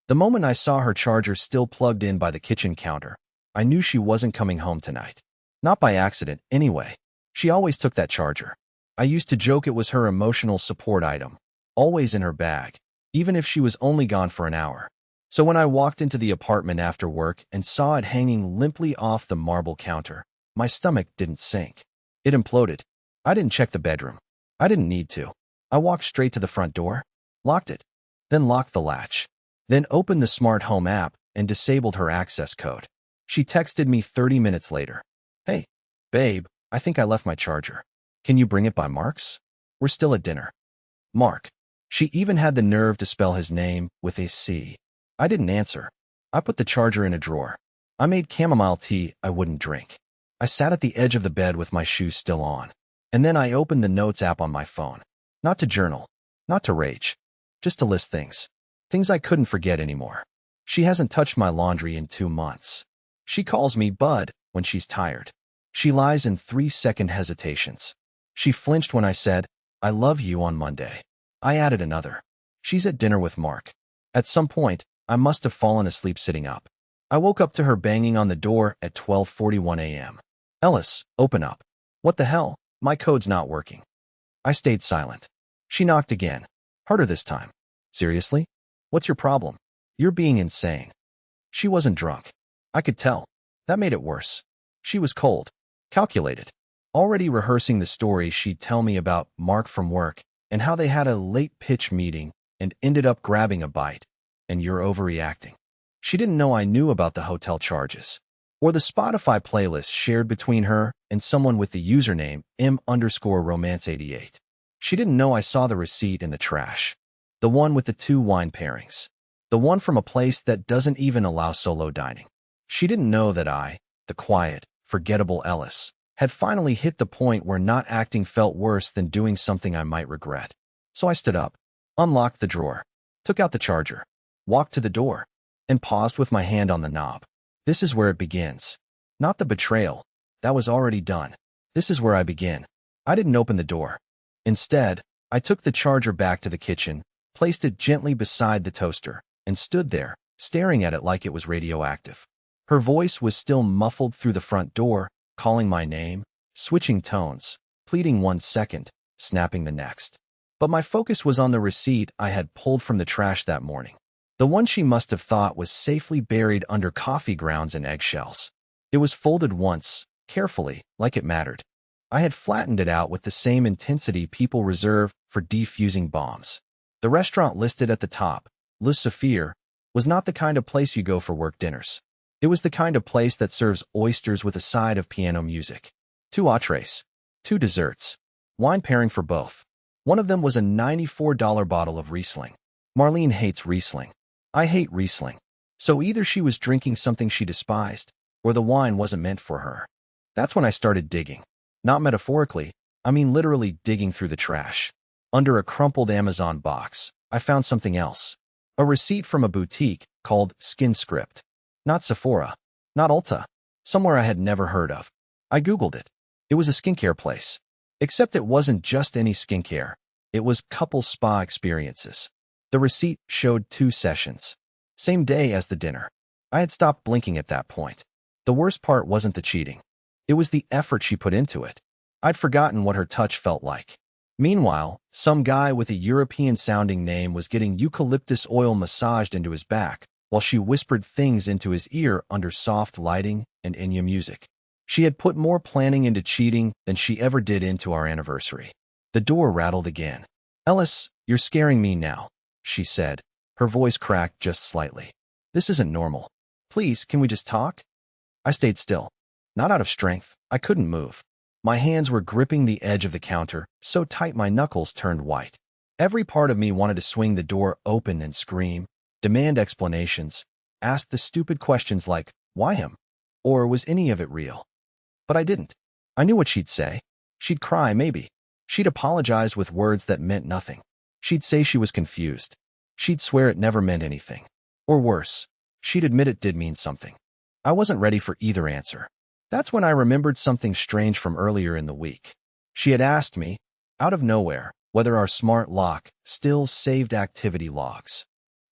The moment I saw her charger still plugged in by the kitchen counter, I knew she wasn't coming home tonight. Not by accident, anyway. She always took that charger. I used to joke it was her emotional support item, always in her bag, even if she was only gone for an hour. So when I walked into the apartment after work and saw it hanging limply off the marble counter, my stomach didn't sink. It imploded. I didn't check the bedroom. I didn't need to. I walked straight to the front door, locked it, then locked the latch, then opened the smart home app and disabled her access code. She texted me 30 minutes later. Hey, babe, I think I left my charger. Can you bring it by Mark's? We're still at dinner. Mark. She even had the nerve to spell his name with a C. I didn't answer. I put the charger in a drawer. I made chamomile tea I wouldn't drink. I sat at the edge of the bed with my shoes still on. And then I opened the notes app on my phone. Not to journal, not to rage, just to list things. Things I couldn't forget anymore. She hasn't touched my laundry in 2 months. She calls me Bud when she's tired. She lies in 3-second hesitations. She flinched when I said, I love you on Monday. I added another. She's at dinner with Mark. At some point, I must have fallen asleep sitting up. I woke up to her banging on the door at 12:41 a.m. Ellis, open up. What the hell? My code's not working. I stayed silent. She knocked again. Harder this time. Seriously? What's your problem? You're being insane. She wasn't drunk. I could tell. That made it worse. She was cold. Calculated. Already rehearsing the story she'd tell me about Mark from work and how they had a late-pitch meeting and ended up grabbing a bite. And you're overreacting. She didn't know I knew about the hotel charges or the Spotify playlist shared between her and someone with the username m_romance88. She didn't know I saw the receipt in the trash. The one with the 2 wine pairings. The one from a place that doesn't even allow solo dining. She didn't know that I, the quiet, forgettable Ellis, had finally hit the point where not acting felt worse than doing something I might regret. So I stood up, unlocked the drawer, took out the charger, walked to the door, and paused with my hand on the knob. This is where it begins. Not the betrayal. That was already done. This is where I begin. I didn't open the door. Instead, I took the charger back to the kitchen, placed it gently beside the toaster, and stood there, staring at it like it was radioactive. Her voice was still muffled through the front door, calling my name, switching tones, pleading 1 second, snapping the next. But my focus was on the receipt I had pulled from the trash that morning. The one she must have thought was safely buried under coffee grounds and eggshells. It was folded once, carefully, like it mattered. I had flattened it out with the same intensity people reserve for defusing bombs. The restaurant listed at the top, Le Saphir, was not the kind of place you go for work dinners. It was the kind of place that serves oysters with a side of piano music. 2 entrees, 2 desserts, wine pairing for both. One of them was a $94 bottle of Riesling. Marlene hates Riesling. I hate Riesling. So either she was drinking something she despised, or the wine wasn't meant for her. That's when I started digging. Not metaphorically, I mean literally digging through the trash. Under a crumpled Amazon box, I found something else. A receipt from a boutique called Skin Script. Not Sephora. Not Ulta. Somewhere I had never heard of. I Googled it. It was a skincare place. Except it wasn't just any skincare. It was couple spa experiences. The receipt showed 2 sessions. Same day as the dinner. I had stopped blinking at that point. The worst part wasn't the cheating. It was the effort she put into it. I'd forgotten what her touch felt like. Meanwhile, some guy with a European-sounding name was getting eucalyptus oil massaged into his back, while she whispered things into his ear under soft lighting and Enya music. She had put more planning into cheating than she ever did into our anniversary. The door rattled again. Ellis, you're scaring me now, she said. Her voice cracked just slightly. This isn't normal. Please, can we just talk? I stayed still. Not out of strength. I couldn't move. My hands were gripping the edge of the counter, so tight my knuckles turned white. Every part of me wanted to swing the door open and scream, demand explanations, ask the stupid questions like, why him? Or was any of it real? But I didn't. I knew what she'd say. She'd cry, maybe. She'd apologize with words that meant nothing. She'd say she was confused. She'd swear it never meant anything. Or worse, she'd admit it did mean something. I wasn't ready for either answer. That's when I remembered something strange from earlier in the week. She had asked me, out of nowhere, whether our smart lock still saved activity logs.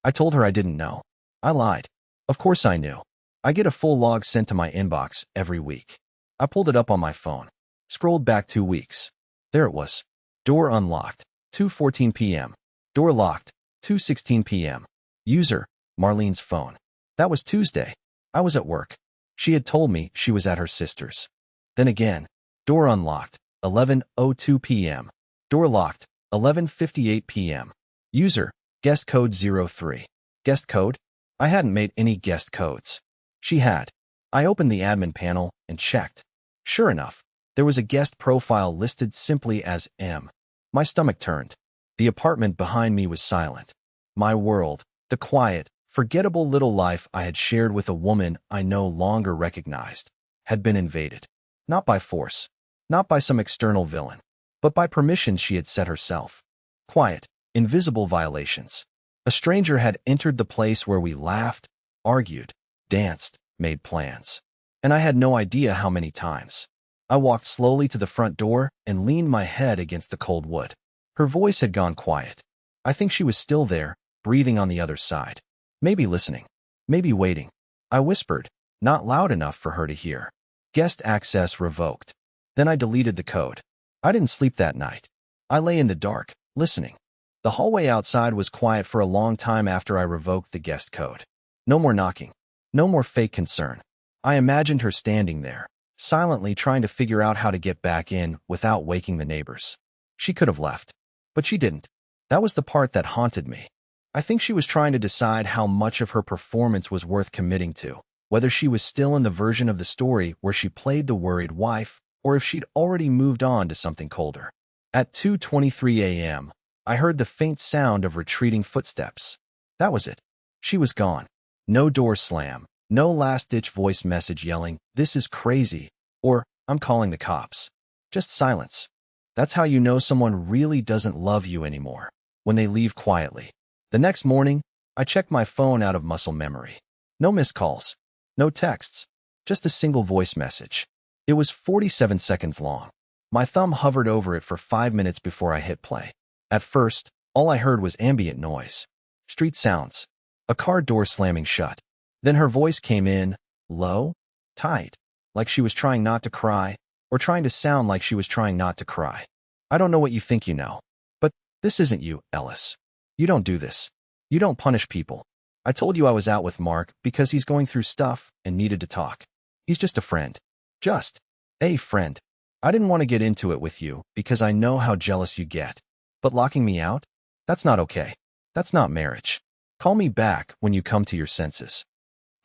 I told her I didn't know. I lied. Of course I knew. I get a full log sent to my inbox every week. I pulled it up on my phone. Scrolled back 2 weeks. There it was. Door unlocked. 2:14 p.m. Door locked. 2:16 p.m. User, Marlene's phone. That was Tuesday. I was at work. She had told me she was at her sister's. Then again, door unlocked. 11:02 p.m. Door locked. 11:58 p.m. User, guest code 03. Guest code? I hadn't made any guest codes. She had. I opened the admin panel and checked. Sure enough, there was a guest profile listed simply as M. My stomach turned. The apartment behind me was silent. My world, the quiet, forgettable little life I had shared with a woman I no longer recognized, had been invaded. Not by force, not by some external villain, but by permissions she had set herself. Quiet, invisible violations. A stranger had entered the place where we laughed, argued, danced, made plans. And I had no idea how many times. I walked slowly to the front door and leaned my head against the cold wood. Her voice had gone quiet. I think she was still there, breathing on the other side. Maybe listening. Maybe waiting. I whispered, not loud enough for her to hear. Guest access revoked. Then I deleted the code. I didn't sleep that night. I lay in the dark, listening. The hallway outside was quiet for a long time after I revoked the guest code. No more knocking. No more fake concern. I imagined her standing there, silently trying to figure out how to get back in without waking the neighbors. She could have left, but she didn't. That was the part that haunted me. I think she was trying to decide how much of her performance was worth committing to, whether she was still in the version of the story where she played the worried wife, or if she'd already moved on to something colder. At 2:23 a.m., I heard the faint sound of retreating footsteps. That was it. She was gone. No door slam. No last-ditch voice message yelling, "This is crazy," or "I'm calling the cops." Just silence. That's how you know someone really doesn't love you anymore, when they leave quietly. The next morning, I checked my phone out of muscle memory. No missed calls. No texts. Just a single voice message. It was 47 seconds long. My thumb hovered over it for 5 minutes before I hit play. At first, all I heard was ambient noise. Street sounds. A car door slamming shut. Then her voice came in, low, tight, like she was trying not to cry, or trying to sound like she was trying not to cry. I don't know what you think you know, but this isn't you, Ellis. You don't do this. You don't punish people. I told you I was out with Mark because he's going through stuff and needed to talk. He's just a friend. Just a friend. I didn't want to get into it with you because I know how jealous you get. But locking me out? That's not okay. That's not marriage. Call me back when you come to your senses.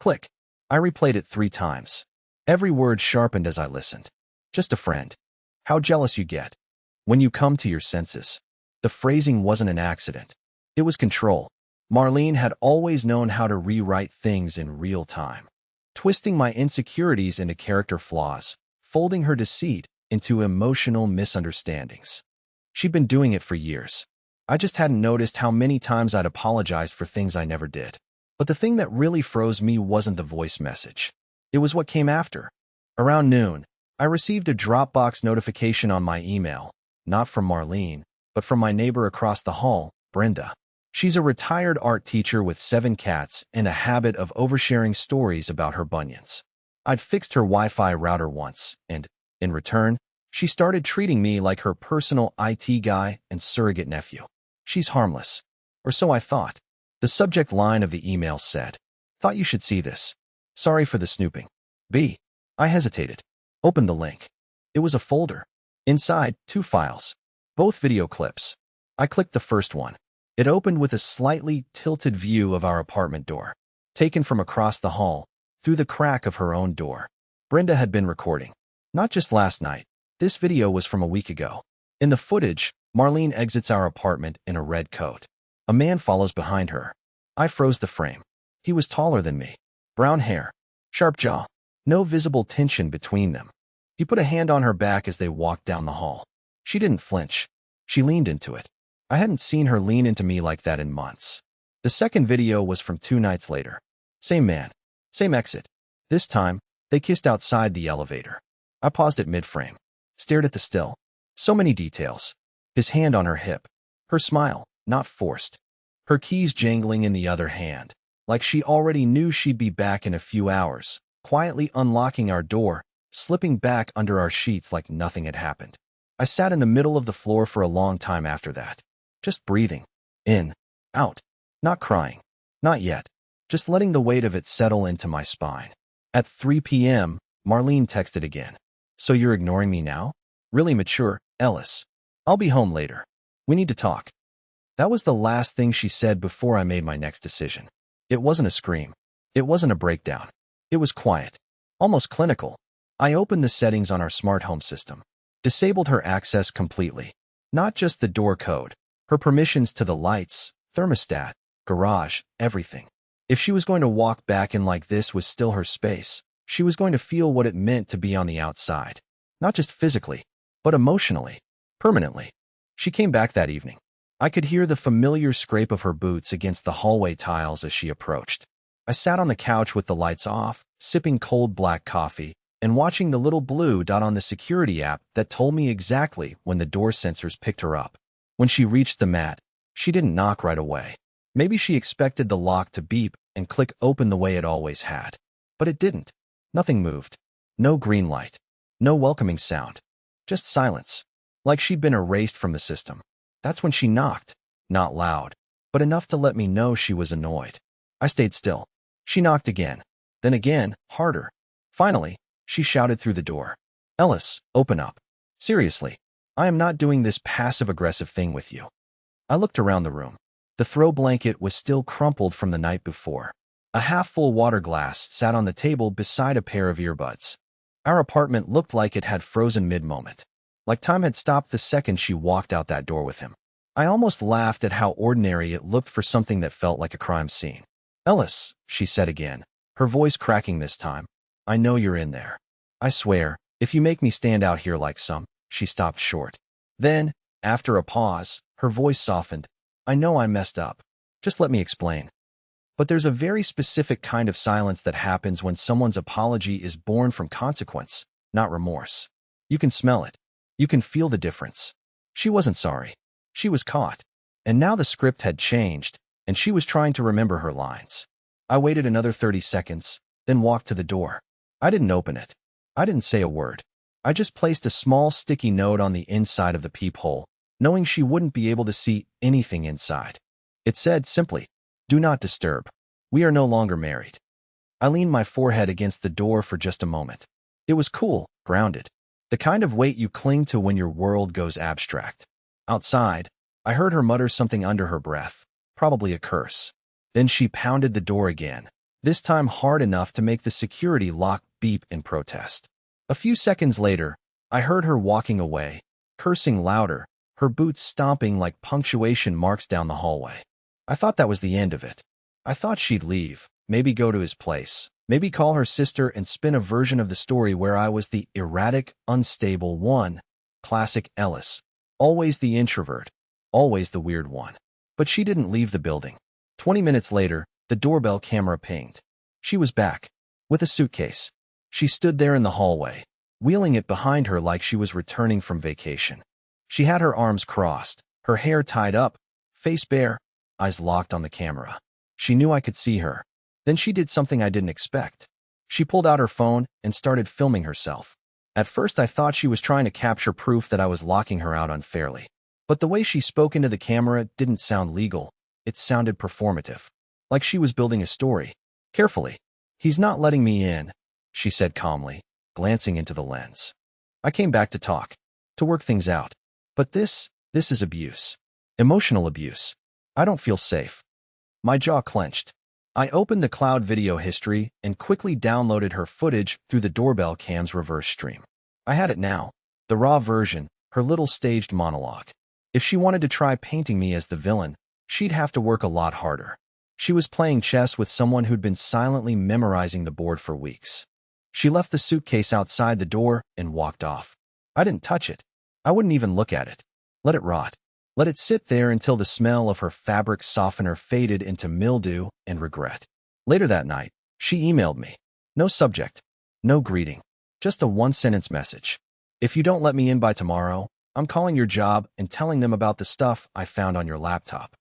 Click. I replayed it 3 times. Every word sharpened as I listened. Just a friend. How jealous you get. When you come to your senses. The phrasing wasn't an accident. It was control. Marlene had always known how to rewrite things in real time. Twisting my insecurities into character flaws, folding her deceit into emotional misunderstandings. She'd been doing it for years. I just hadn't noticed how many times I'd apologized for things I never did. But the thing that really froze me wasn't the voice message. It was what came after. Around noon, I received a Dropbox notification on my email, not from Marlene, but from my neighbor across the hall, Brenda. She's a retired art teacher with 7 cats and a habit of oversharing stories about her bunions. I'd fixed her Wi-Fi router once, and, in return, she started treating me like her personal IT guy and surrogate nephew. She's harmless. Or so I thought. The subject line of the email said, "Thought you should see this. Sorry for the snooping." I hesitated. Opened the link. It was a folder. Inside, 2 files. Both video clips. I clicked the first one. It opened with a slightly tilted view of our apartment door, taken from across the hall, through the crack of her own door. Brenda had been recording. Not just last night. This video was from a week ago. In the footage, Marlene exits our apartment in a red coat. A man follows behind her. I froze the frame. He was taller than me. Brown hair. Sharp jaw. No visible tension between them. He put a hand on her back as they walked down the hall. She didn't flinch. She leaned into it. I hadn't seen her lean into me like that in months. The second video was from 2 nights later. Same man. Same exit. This time, they kissed outside the elevator. I paused at mid-frame. Stared at the still. So many details. His hand on her hip. Her smile, not forced. Her keys jangling in the other hand. like she already knew she'd be back in a few hours, quietly unlocking our door, slipping back under our sheets like nothing had happened. I sat in the middle of the floor for a long time after that, just breathing, in, out, not crying, not yet, just letting the weight of it settle into my spine. At 3 p.m., Marlene texted again. So you're ignoring me now? Really mature, Ellis. I'll be home later. We need to talk. That was the last thing she said before I made my next decision. It wasn't a scream. It wasn't a breakdown. It was quiet, almost clinical. I opened the settings on our smart home system, disabled her access completely. Not just the door code, her permissions to the lights, thermostat, garage, everything. If she was going to walk back in like this was still her space, she was going to feel what it meant to be on the outside. Not just physically, but emotionally, permanently. She came back that evening. I could hear the familiar scrape of her boots against the hallway tiles as she approached. I sat on the couch with the lights off, sipping cold black coffee, and watching the little blue dot on the security app that told me exactly when the door sensors picked her up. When she reached the mat, she didn't knock right away. Maybe she expected the lock to beep and click open the way it always had. But it didn't. Nothing moved. No green light. No welcoming sound. Just silence. Like she'd been erased from the system. That's when she knocked. Not loud, but enough to let me know she was annoyed. I stayed still. She knocked again. Then again, harder. Finally, she shouted through the door. Ellis, open up. Seriously, I am not doing this passive-aggressive thing with you. I looked around the room. The throw blanket was still crumpled from the night before. A half-full water glass sat on the table beside a pair of earbuds. Our apartment looked like it had frozen mid-moment. Like time had stopped the second she walked out that door with him. I almost laughed at how ordinary it looked for something that felt like a crime scene. Ellis, she said again, her voice cracking this time. I know you're in there. I swear, if you make me stand out here like some. She stopped short. Then, after a pause, her voice softened. I know I messed up. Just let me explain. But there's a very specific kind of silence that happens when someone's apology is born from consequence, not remorse. You can smell it. You can feel the difference. She wasn't sorry. She was caught. And now the script had changed, and she was trying to remember her lines. I waited another 30 seconds, then walked to the door. I didn't open it. I didn't say a word. I just placed a small sticky note on the inside of the peephole, knowing she wouldn't be able to see anything inside. It said simply, do not disturb. We are no longer married. I leaned my forehead against the door for just a moment. It was cool, grounded. The kind of weight you cling to when your world goes abstract. Outside, I heard her mutter something under her breath, probably a curse. Then she pounded the door again, this time hard enough to make the security lock beep in protest. A few seconds later, I heard her walking away, cursing louder, her boots stomping like punctuation marks down the hallway. I thought that was the end of it. I thought she'd leave, maybe go to his place, maybe call her sister and spin a version of the story where I was the erratic, unstable one. Classic Ellis. Always the introvert. Always the weird one. But she didn't leave the building. 20 minutes later, the doorbell camera pinged. She was back. With a suitcase. She stood there in the hallway, wheeling it behind her like she was returning from vacation. She had her arms crossed, her hair tied up, face bare, eyes locked on the camera. She knew I could see her. Then she did something I didn't expect. She pulled out her phone and started filming herself. At first I thought she was trying to capture proof that I was locking her out unfairly. But the way she spoke into the camera didn't sound legal. It sounded performative. Like she was building a story. Carefully. He's not letting me in, she said calmly, glancing into the lens. I came back to talk, to work things out. But this is abuse. Emotional abuse. I don't feel safe. My jaw clenched. I opened the cloud video history and quickly downloaded her footage through the doorbell cam's reverse stream. I had it now. The raw version, her little staged monologue. If she wanted to try painting me as the villain, she'd have to work a lot harder. She was playing chess with someone who'd been silently memorizing the board for weeks. She left the suitcase outside the door and walked off. I didn't touch it. I wouldn't even look at it. Let it rot. Let it sit there until the smell of her fabric softener faded into mildew and regret. Later that night, she emailed me. No subject. No greeting. Just a one-sentence message. If you don't let me in by tomorrow, I'm calling your job and telling them about the stuff I found on your laptop.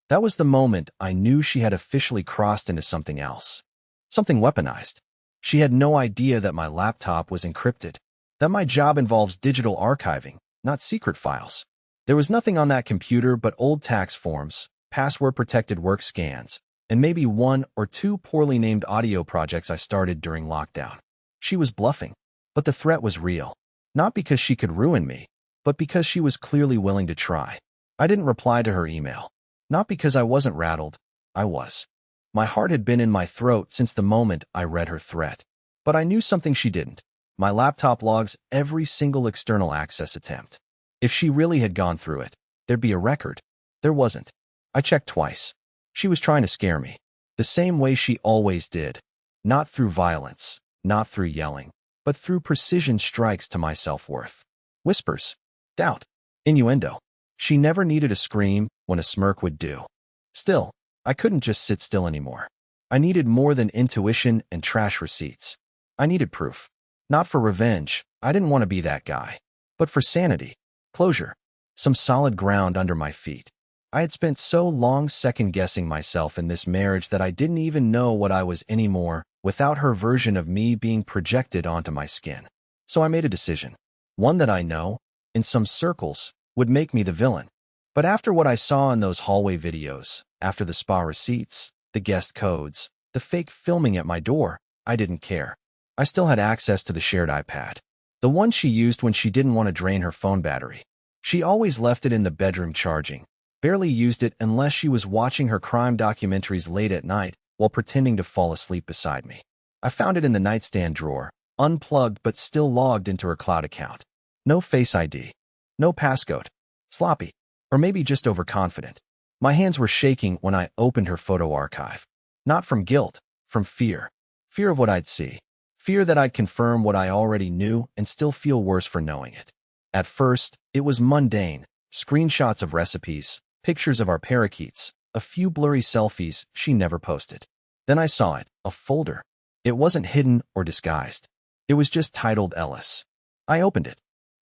That was the moment I knew she had officially crossed into something else. Something weaponized. She had no idea that my laptop was encrypted, that my job involves digital archiving, not secret files. There was nothing on that computer but old tax forms, password-protected work scans, and maybe one or two poorly named audio projects I started during lockdown. She was bluffing, but the threat was real. Not because she could ruin me, but because she was clearly willing to try. I didn't reply to her email. Not because I wasn't rattled. I was. My heart had been in my throat since the moment I read her threat. But I knew something she didn't. My laptop logs every single external access attempt. If she really had gone through it, there'd be a record. There wasn't. I checked twice. She was trying to scare me. The same way she always did. Not through violence, not through yelling, but through precision strikes to my self-worth. Whispers. Doubt. Innuendo. She never needed a scream when a smirk would do. Still, I couldn't just sit still anymore. I needed more than intuition and trash receipts. I needed proof. Not for revenge. I didn't want to be that guy. But for sanity. Closure. Some solid ground under my feet. I had spent so long second-guessing myself in this marriage that I didn't even know what I was anymore without her version of me being projected onto my skin. So I made a decision. One that I know, in some circles, would make me the villain. But after what I saw in those hallway videos, after the spa receipts, the guest codes, the fake filming at my door, I didn't care. I still had access to the shared iPad. The one she used when she didn't want to drain her phone battery. She always left it in the bedroom charging. Barely used it unless she was watching her crime documentaries late at night while pretending to fall asleep beside me. I found it in the nightstand drawer, unplugged but still logged into her cloud account. No Face ID. No passcode. Sloppy. Or maybe just overconfident. My hands were shaking when I opened her photo archive. Not from guilt, from fear. Fear of what I'd see. Fear that I'd confirm what I already knew and still feel worse for knowing it. At first, it was mundane. Screenshots of recipes, pictures of our parakeets, a few blurry selfies she never posted. Then I saw it, a folder. It wasn't hidden or disguised. It was just titled Ellis. I opened it.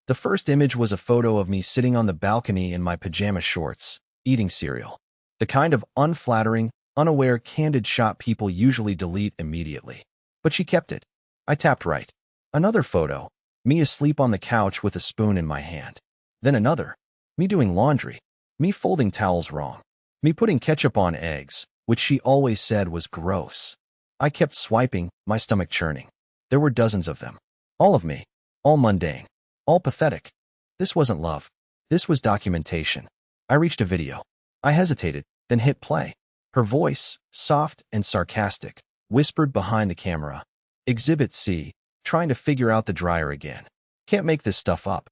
The first image was a photo of me sitting on the balcony in my pajama shorts, eating cereal. The kind of unflattering, unaware, candid shot people usually delete immediately. But she kept it. I tapped right. Another photo, me asleep on the couch with a spoon in my hand. Then another, me doing laundry, me folding towels wrong, me putting ketchup on eggs, which she always said was gross. I kept swiping, my stomach churning. There were dozens of them. All of me. All mundane. All pathetic. This wasn't love. This was documentation. I reached a video. I hesitated, then hit play. Her voice, soft and sarcastic, whispered behind the camera. Exhibit C, trying to figure out the dryer again. Can't make this stuff up.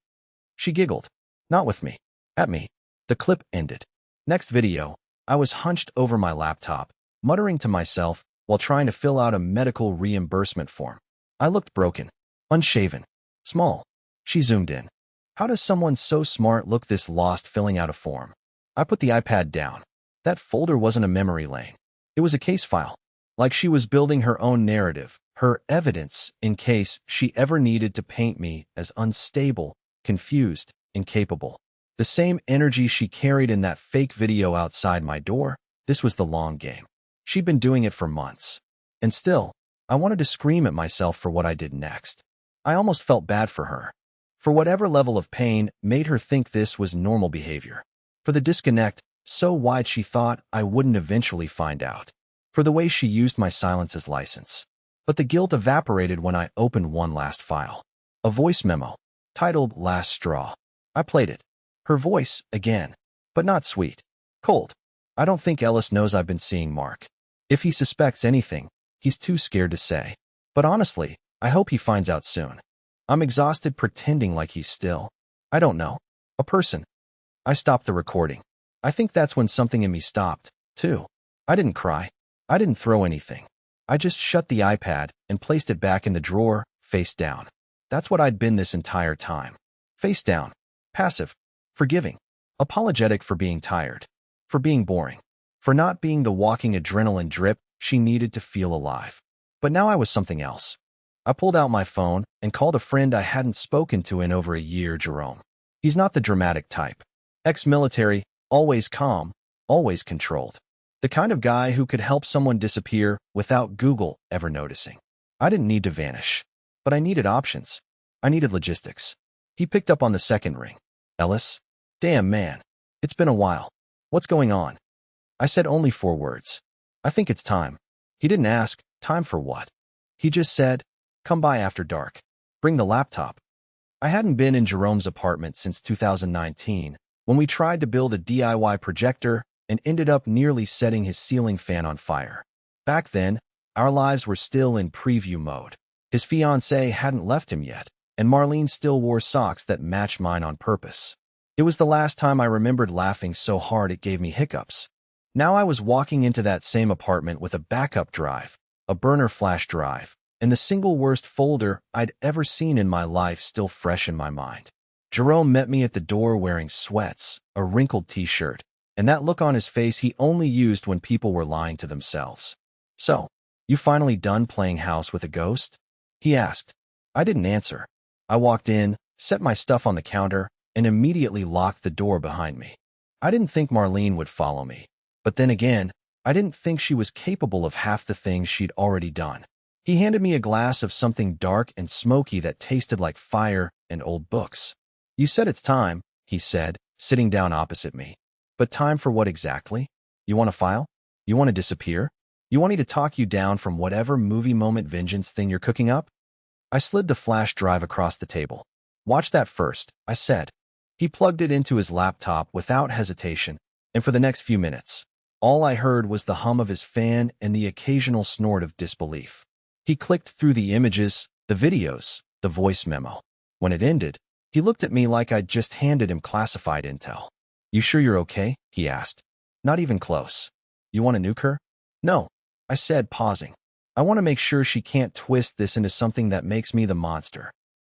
She giggled. Not with me. At me. The clip ended. Next video, I was hunched over my laptop, muttering to myself while trying to fill out a medical reimbursement form. I looked broken, unshaven, small. She zoomed in. How does someone so smart look this lost filling out a form? I put the iPad down. That folder wasn't a memory lane. It was a case file. Like she was building her own narrative, her evidence, in case she ever needed to paint me as unstable, confused, incapable. The same energy she carried in that fake video outside my door. This was the long game. She'd been doing it for months. And still, I wanted to scream at myself for what I did next. I almost felt bad for her. For whatever level of pain made her think this was normal behavior. For the disconnect, so wide she thought I wouldn't eventually find out. For the way she used my silence as license. But the guilt evaporated when I opened one last file. A voice memo, titled Last Straw. I played it. Her voice, again. But not sweet. Cold. I don't think Ellis knows I've been seeing Mark. If he suspects anything, he's too scared to say. But honestly, I hope he finds out soon. I'm exhausted pretending like he's still, I don't know, a person. I stopped the recording. I think that's when something in me stopped, too. I didn't cry. I didn't throw anything. I just shut the iPad and placed it back in the drawer, face down. That's what I'd been this entire time. Face down. Passive. Forgiving. Apologetic for being tired. For being boring. For not being the walking adrenaline drip she needed to feel alive. But now I was something else. I pulled out my phone and called a friend I hadn't spoken to in over a year, Jerome. He's not the dramatic type. Ex-military, always calm, always controlled. The kind of guy who could help someone disappear without Google ever noticing. I didn't need to vanish, but I needed options. I needed logistics. He picked up on the second ring. Ellis? Damn, man. It's been a while. What's going on? I said only 4 words. I think it's time. He didn't ask, time for what? He just said, come by after dark. Bring the laptop. I hadn't been in Jerome's apartment since 2019, when we tried to build a DIY projector and ended up nearly setting his ceiling fan on fire. Back then, our lives were still in preview mode. His fiancée hadn't left him yet, and Marlene still wore socks that matched mine on purpose. It was the last time I remembered laughing so hard it gave me hiccups. Now I was walking into that same apartment with a backup drive, a burner flash drive, and the single worst folder I'd ever seen in my life still fresh in my mind. Jerome met me at the door wearing sweats, a wrinkled t-shirt, and that look on his face he only used when people were lying to themselves. So, you finally done playing house with a ghost? He asked. I didn't answer. I walked in, set my stuff on the counter, and immediately locked the door behind me. I didn't think Marlene would follow me. But then again, I didn't think she was capable of half the things she'd already done. He handed me a glass of something dark and smoky that tasted like fire and old books. You said it's time, he said, sitting down opposite me. But time for what exactly? You want a file? You want to disappear? You want me to talk you down from whatever movie moment vengeance thing you're cooking up? I slid the flash drive across the table. Watch that first, I said. He plugged it into his laptop without hesitation, and for the next few minutes, all I heard was the hum of his fan and the occasional snort of disbelief. He clicked through the images, the videos, the voice memo. When it ended, he looked at me like I'd just handed him classified intel. You sure you're okay? He asked. Not even close. You want to nuke her? No, I said, pausing. I want to make sure she can't twist this into something that makes me the monster.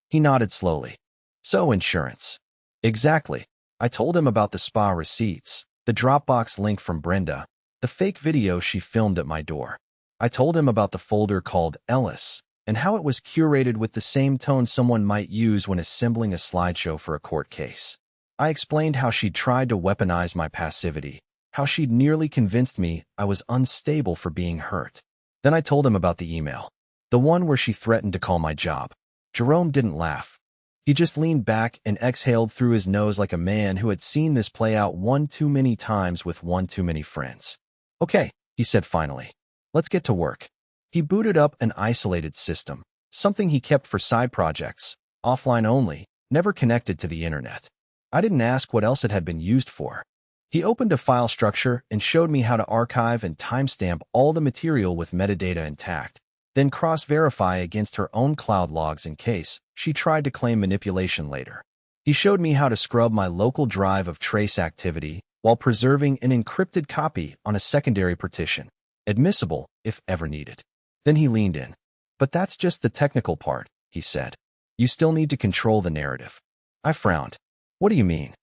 He nodded slowly. So insurance. Exactly. I told him about the spa receipts, the Dropbox link from Brenda, the fake video she filmed at my door. I told him about the folder called Ellis and how it was curated with the same tone someone might use when assembling a slideshow for a court case. I explained how she'd tried to weaponize my passivity, how she'd nearly convinced me I was unstable for being hurt. Then I told him about the email, the one where she threatened to call my job. Jerome didn't laugh. He just leaned back and exhaled through his nose like a man who had seen this play out one too many times with one too many friends. Okay, he said finally. Let's get to work. He booted up an isolated system, something he kept for side projects, offline only, never connected to the internet. I didn't ask what else it had been used for. He opened a file structure and showed me how to archive and timestamp all the material with metadata intact, then cross-verify against her own cloud logs in case she tried to claim manipulation later. He showed me how to scrub my local drive of trace activity while preserving an encrypted copy on a secondary partition, admissible if ever needed. Then he leaned in. But that's just the technical part, he said. You still need to control the narrative. I frowned. What do you mean?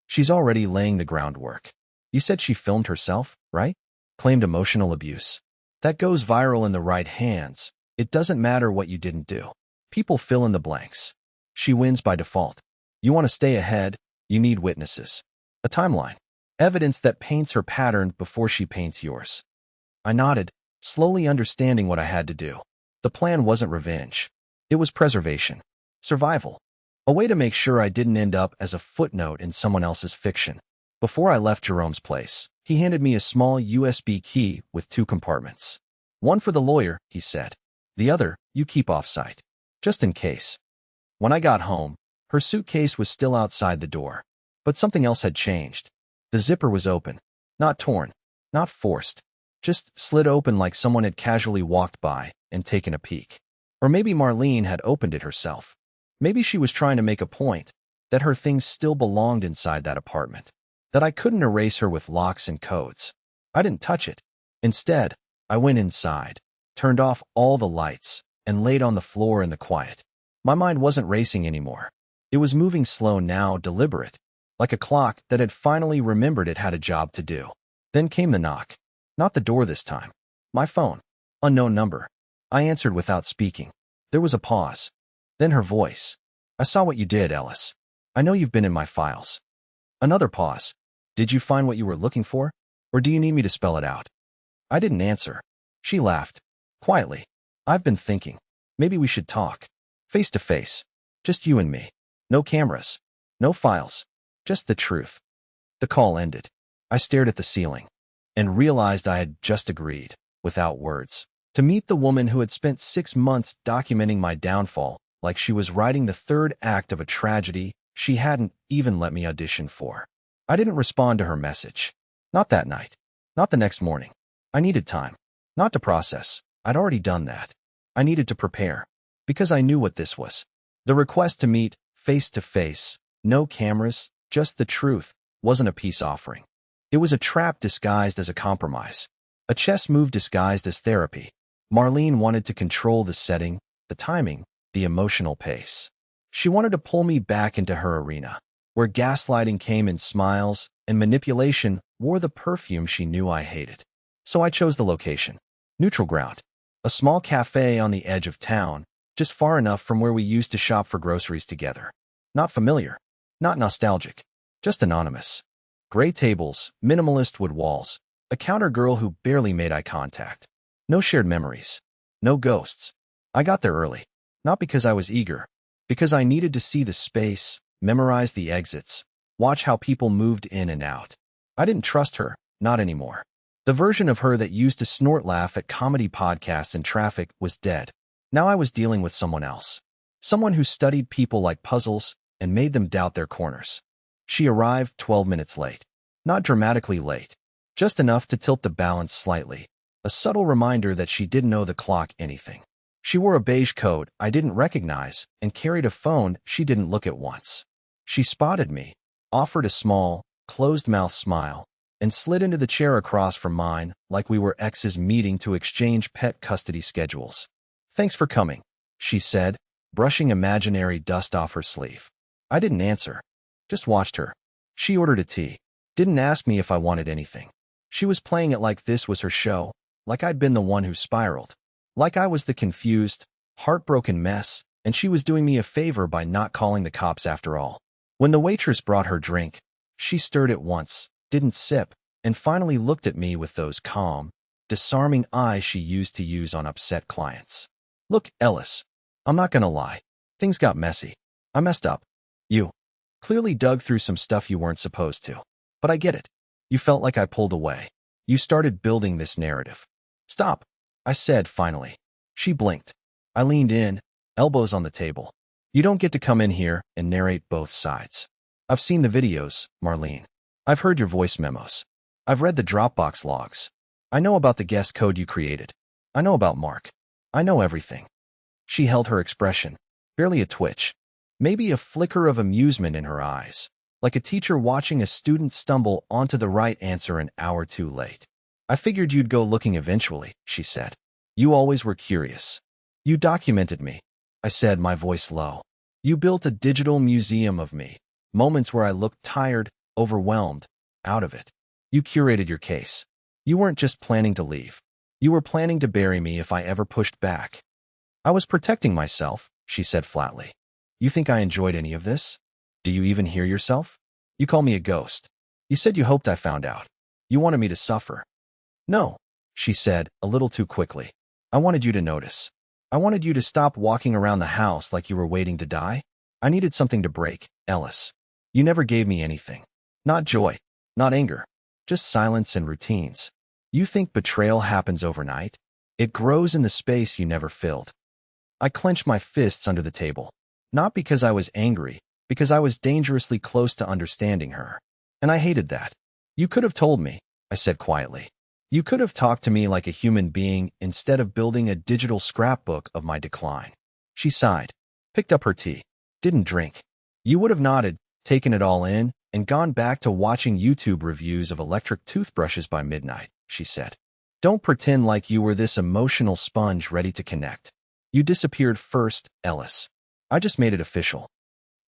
She's already laying the groundwork. You said she filmed herself, right? Claimed emotional abuse. That goes viral in the right hands. It doesn't matter what you didn't do. People fill in the blanks. She wins by default. You want to stay ahead, you need witnesses. A timeline. Evidence that paints her pattern before she paints yours. I nodded, slowly understanding what I had to do. The plan wasn't revenge. It was preservation. Survival. A way to make sure I didn't end up as a footnote in someone else's fiction. Before I left Jerome's place, he handed me a small USB key with 2 compartments. One for the lawyer, he said. The other, you keep off-site. Just in case. When I got home, her suitcase was still outside the door. But something else had changed. The zipper was open. Not torn. Not forced. Just slid open like someone had casually walked by and taken a peek. Or maybe Marlene had opened it herself. Maybe she was trying to make a point, that her things still belonged inside that apartment, that I couldn't erase her with locks and codes. I didn't touch it. Instead, I went inside, turned off all the lights, and laid on the floor in the quiet. My mind wasn't racing anymore. It was moving slow now, deliberate, like a clock that had finally remembered it had a job to do. Then came the knock. Not the door this time. My phone. Unknown number. I answered without speaking. There was a pause. Then her voice. I saw what you did, Ellis. I know you've been in my files. Another pause. Did you find what you were looking for? Or do you need me to spell it out? I didn't answer. She laughed. Quietly. I've been thinking. Maybe we should talk. Face to face. Just you and me. No cameras. No files. Just the truth. The call ended. I stared at the ceiling and realized I had just agreed, without words, to meet the woman who had spent 6 months documenting my downfall like she was writing the third act of a tragedy she hadn't even let me audition for. I didn't respond to her message. Not that night. Not the next morning. I needed time. Not to process. I'd already done that. I needed to prepare. Because I knew what this was. The request to meet, face to face, no cameras, just the truth, wasn't a peace offering. It was a trap disguised as a compromise. A chess move disguised as therapy. Marlene wanted to control the setting, the timing, the emotional pace. She wanted to pull me back into her arena, where gaslighting came in smiles and manipulation wore the perfume she knew I hated. So I chose the location. Neutral ground. A small cafe on the edge of town, just far enough from where we used to shop for groceries together. Not familiar. Not nostalgic. Just anonymous. Gray tables, minimalist wood walls, a counter girl who barely made eye contact. No shared memories. No ghosts. I got there early. Not because I was eager. Because I needed to see the space, memorize the exits, watch how people moved in and out. I didn't trust her. Not anymore. The version of her that used to snort laugh at comedy podcasts in traffic was dead. Now I was dealing with someone else. Someone who studied people like puzzles and made them doubt their corners. She arrived 12 minutes late. Not dramatically late. Just enough to tilt the balance slightly. A subtle reminder that she didn't owe the clock anything. She wore a beige coat I didn't recognize and carried a phone she didn't look at once. She spotted me, offered a small, closed-mouth smile, and slid into the chair across from mine like we were exes meeting to exchange pet custody schedules. "Thanks for coming," she said, brushing imaginary dust off her sleeve. I didn't answer. Just watched her. She ordered a tea. Didn't ask me if I wanted anything. She was playing it like this was her show, like I'd been the one who spiraled. Like I was the confused, heartbroken mess, and she was doing me a favor by not calling the cops after all. When the waitress brought her drink, she stirred it once, didn't sip, and finally looked at me with those calm, disarming eyes she used to use on upset clients. "Look, Ellis, I'm not gonna lie. Things got messy. I messed up. You clearly dug through some stuff you weren't supposed to. But I get it. You felt like I pulled away. You started building this narrative." "Stop," I said finally. She blinked. I leaned in, elbows on the table. "You don't get to come in here and narrate both sides. I've seen the videos, Marlene. I've heard your voice memos. I've read the Dropbox logs. I know about the guest code you created. I know about Mark. I know everything." She held her expression, barely a twitch. Maybe a flicker of amusement in her eyes, like a teacher watching a student stumble onto the right answer an hour too late. "I figured you'd go looking eventually," she said. "You always were curious. You documented me," I said, my voice low. "You built a digital museum of me, moments where I looked tired, overwhelmed, out of it. You curated your case. You weren't just planning to leave. You were planning to bury me if I ever pushed back." "I was protecting myself," she said flatly. "You think I enjoyed any of this? Do you even hear yourself? You call me a ghost. You said you hoped I found out. You wanted me to suffer." "No," she said, a little too quickly. "I wanted you to notice. I wanted you to stop walking around the house like you were waiting to die. I needed something to break, Ellis. You never gave me anything. Not joy, not anger, just silence and routines. You think betrayal happens overnight? It grows in the space you never filled." I clenched my fists under the table. Not because I was angry, because I was dangerously close to understanding her. And I hated that. "You could have told me," I said quietly. "You could have talked to me like a human being instead of building a digital scrapbook of my decline." She sighed, picked up her tea, didn't drink. "You would have nodded, taken it all in, and gone back to watching YouTube reviews of electric toothbrushes by midnight," she said. "Don't pretend like you were this emotional sponge ready to connect. You disappeared first, Ellis. I just made it official."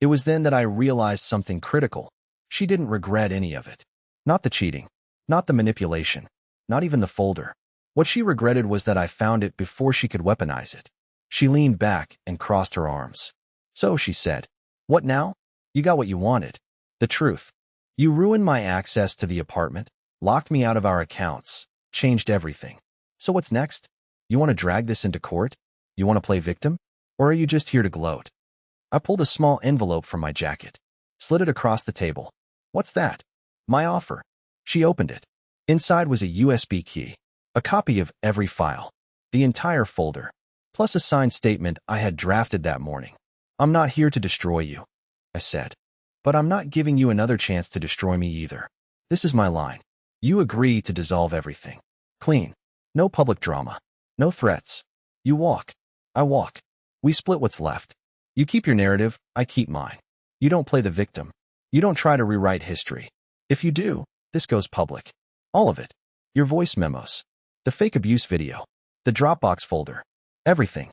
It was then that I realized something critical. She didn't regret any of it. Not the cheating, not the manipulation, not even the folder. What she regretted was that I found it before she could weaponize it. She leaned back and crossed her arms. "So," she said, "what now? You got what you wanted. The truth. You ruined my access to the apartment, locked me out of our accounts, changed everything. So what's next? You want to drag this into court? You want to play victim? Or are you just here to gloat? I pulled a small envelope from my jacket, slid it across the table. What's that? My offer. She opened it. Inside was a USB key, a copy of every file, the entire folder, plus a signed statement I had drafted that morning. I'm not here to destroy you, I said. But I'm not giving you another chance to destroy me either. This is my line. You agree to dissolve everything. Clean. No public drama. No threats. You walk. I walk. We split what's left. You keep your narrative, I keep mine. You don't play the victim. You don't try to rewrite history. If you do, this goes public. All of it. Your voice memos. The fake abuse video. The Dropbox folder. Everything.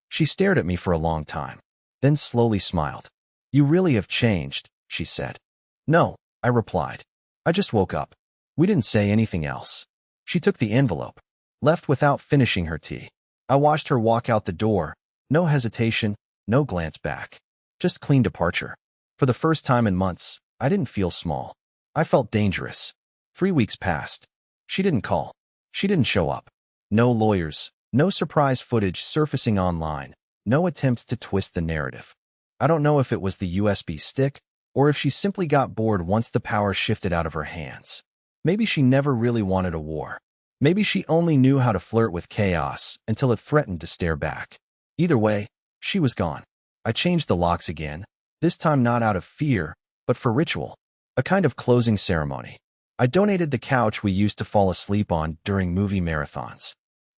She stared at me for a long time, then slowly smiled. You really have changed, she said. No, I replied. I just woke up. We didn't say anything else. She took the envelope, left without finishing her tea. I watched her walk out the door. No hesitation, no glance back. Just clean departure. For the first time in months, I didn't feel small. I felt dangerous. 3 weeks passed. She didn't call. She didn't show up. No lawyers, no surprise footage surfacing online, no attempts to twist the narrative. I don't know if it was the USB stick or if she simply got bored once the power shifted out of her hands. Maybe she never really wanted a war. Maybe she only knew how to flirt with chaos until it threatened to stare back. Either way, she was gone. I changed the locks again, this time not out of fear, but for ritual, a kind of closing ceremony. I donated the couch we used to fall asleep on during movie marathons.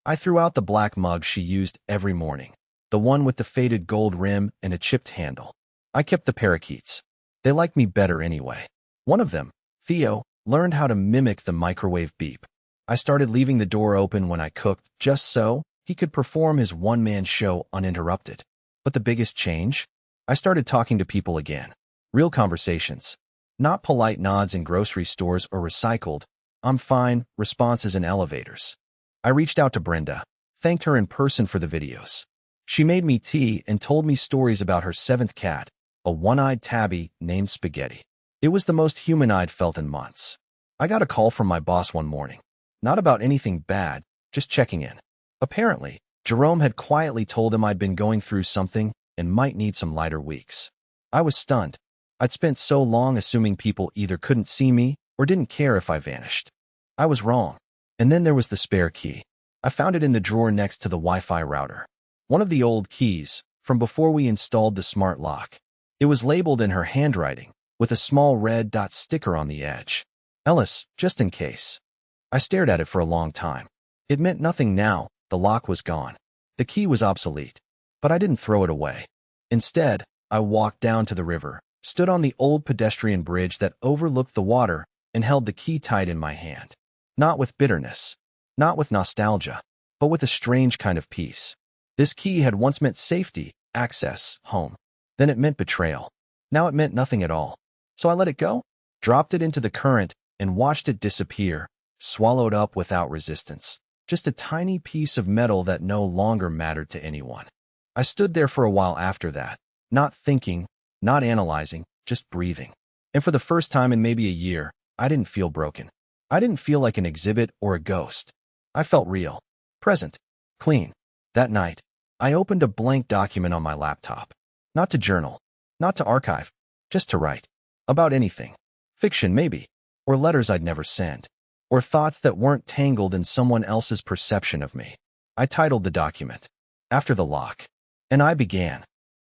I threw out the black mug she used every morning, the one with the faded gold rim and a chipped handle. I kept the parakeets. They liked me better anyway. One of them, Theo, learned how to mimic the microwave beep. I started leaving the door open when I cooked, just so he could perform his one-man show uninterrupted. But the biggest change? I started talking to people again. Real conversations. Not polite nods in grocery stores or recycled, "I'm fine" responses in elevators. I reached out to Brenda, thanked her in person for the videos. She made me tea and told me stories about her 7th cat, a one-eyed tabby named Spaghetti. It was the most human I'd felt in months. I got a call from my boss one morning. Not about anything bad, just checking in. Apparently, Jerome had quietly told him I'd been going through something and might need some lighter weeks. I was stunned. I'd spent so long assuming people either couldn't see me or didn't care if I vanished. I was wrong. And then there was the spare key. I found it in the drawer next to the Wi-Fi router. One of the old keys, from before we installed the smart lock. It was labeled in her handwriting, with a small red dot sticker on the edge. Ellis, just in case. I stared at it for a long time. It meant nothing now. The lock was gone. The key was obsolete. But I didn't throw it away. Instead, I walked down to the river, stood on the old pedestrian bridge that overlooked the water, and held the key tight in my hand. Not with bitterness, not with nostalgia, but with a strange kind of peace. This key had once meant safety, access, home. Then it meant betrayal. Now it meant nothing at all. So I let it go, dropped it into the current, and watched it disappear, swallowed up without resistance. Just a tiny piece of metal that no longer mattered to anyone. I stood there for a while after that, not thinking, not analyzing, just breathing. And for the first time in maybe a year, I didn't feel broken. I didn't feel like an exhibit or a ghost. I felt real, present, clean. That night, I opened a blank document on my laptop. Not to journal, not to archive, just to write. About anything. Fiction, maybe. Or letters I'd never sent. Or thoughts that weren't tangled in someone else's perception of me. I titled the document, "After the Lock." And I began.